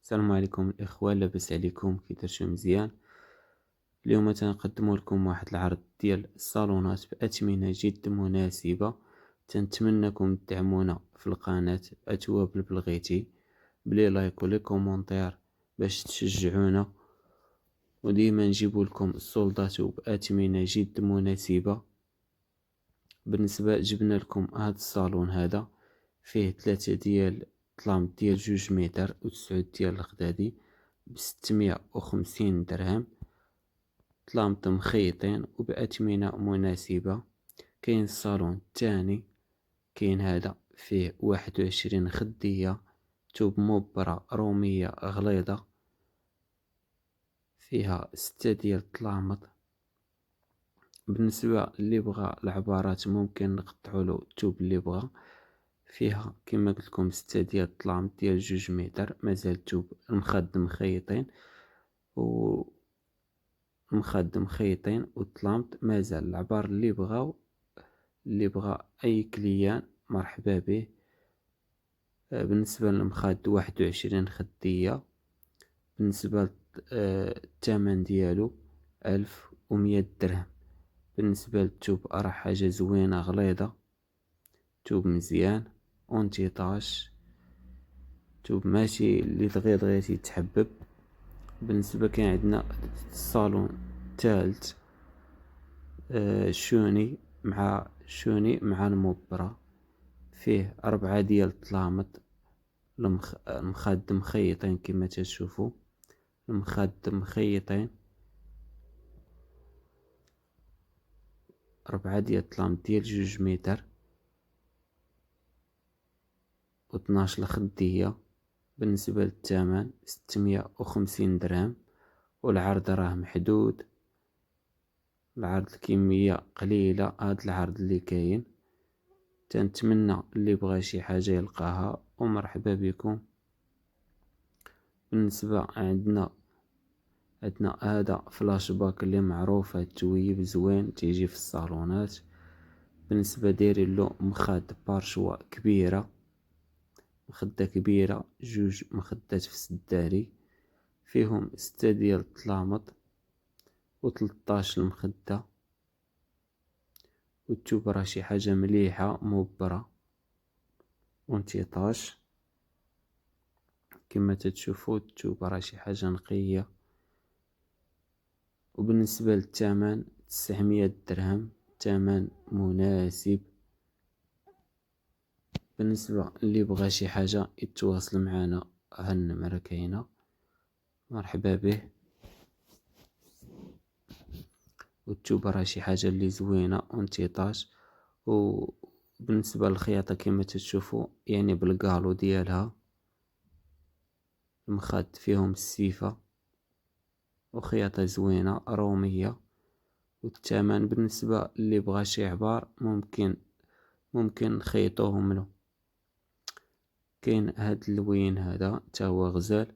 السلام عليكم الإخوة، لاباس عليكم؟ كي درتو مزيان؟ اليوم تنقدموا لكم واحد العرض ديال الصالونات بأثمنة جد مناسبة. تنتمنىكم تدعمونا في القناة أتوابل بلغيتي بلي لايك ولي كومونتير باش تشجعونا، وديما نجيبو لكم السولدات بأثمنة جد مناسبة. بالنسبة جبنا لكم هذا الصالون، هذا فيه 3 ديال طلامط ديال 2 متر و9 ديال الخدادي ب650 درهم، طلامط مخيطين وبأثمنة مناسبة. كاين الصالون الثاني، كاين هذا فيه 21 خدية توب مبرة رومية غليظة، فيها 6 ديال طلامط. بالنسبة اللي بغى العبارات ممكن نقطعوا له التوب اللي بغى، فيها كما قلت لكم 6 ديال الطلامط ديال 2 متر، مازال التوب المخدم خيطين والطلامط مازال. العبار اللي بغى اي كليان مرحبا به. بالنسبة للمخاد 21 خدية. بالنسبة الثمن ديالو 1100 درهم. بالنسبة للتوب راه حاجة زوينة غليظة، توب مزيان اونتيطاج، توب ماشي اللي دغيا يتحبب. بالنسبة كاين عندنا الصالون الثالث، شوني مع المبرة، فيه 4 ديال الطلامط، المخاد مخيطين كما تشوفوا، المخاد مخيطين، 4 ديال الطلامط ديال 2 متر و12 الخدية. بالنسبة للثمن 650 درهم، والعرض راه محدود، العرض الكمية قليلة. هاد العرض اللي كاين، تنتمنى اللي بغى شي حاجة يلقاها، ومرحبا بكم. بالنسبة عندنا هذا فلاش باك اللي معروف، هاد التويب زوين تيجي في الصالونات. بالنسبة دايرين له مخاد بارشوا كبيرة، مخدة كبيرة، 2 مخدات في السداري، فيهم 6 ديال الطلامط و13 المخدة، والتوب راه شي حاجة مليحة مبرة اونتيطاج كما تتشوفوا. التوب راه شي حاجة نقية. وبالنسبة للثمن 900 درهم، ثمن مناسب. بالنسبة اللي بغى شي حاجة يتواصل معنا، هالنمرة كاينة، مرحبا به. والتوب راه شي حاجة اللي زوينة اونتيطاج. وبالنسبة للخياطة كما تشوفوا، يعني بالقالو ديالها، المخاد فيهم السيفة وخياطة زوينة رومية. والثمن بالنسبة اللي بغى شي عبار ممكن نخيطوهم له. كاين هاد اللوين هذا تا هو غزال،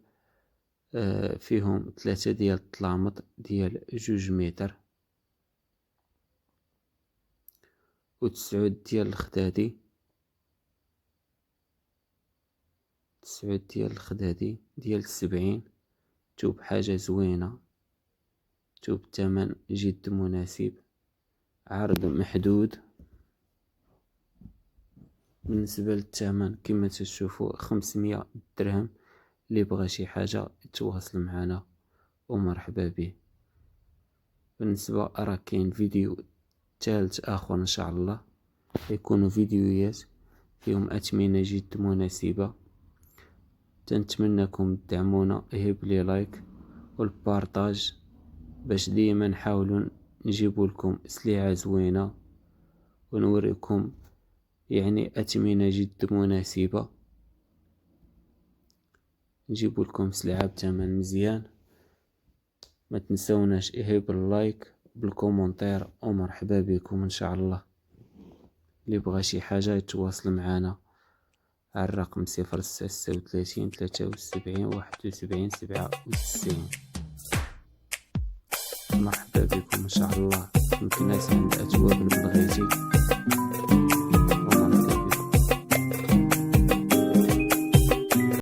فيهم 3 ديال الطلامط ديال 2 متر و9 ديال الخدادي، 9 ديال الخدادي ديال 70. توب حاجة زوينة، توب ثمن جد مناسب، عرض محدود. بالنسبة للثمن كما تشوفوا 500 درهم. اللي بغى شي حاجة يتواصل معنا، ومرحبا به. بالنسبة راه كاين فيديو ثالث اخر ان شاء الله، يكونوا فيديوهات فيهم اثمنة جد مناسبة. تنتمنىكم تدعمونا، يهب لي لايك والبارطاج باش ديما نحاولوا نجيبوا لكم سلعة زوينة، ونوريكم يعني اثمنة جد مناسبة، نجيبوا لكم سلعة بثمن مزيان. ما تنسوناش اهب اللايك بالكومنتير، ومرحبا بكم ان شاء الله. اللي بغى شي حاجة يتواصل معنا على الرقم 036 73 71 97. مرحبا بكم ان شاء الله. يمكن ناس عند أتواب البلغيتي.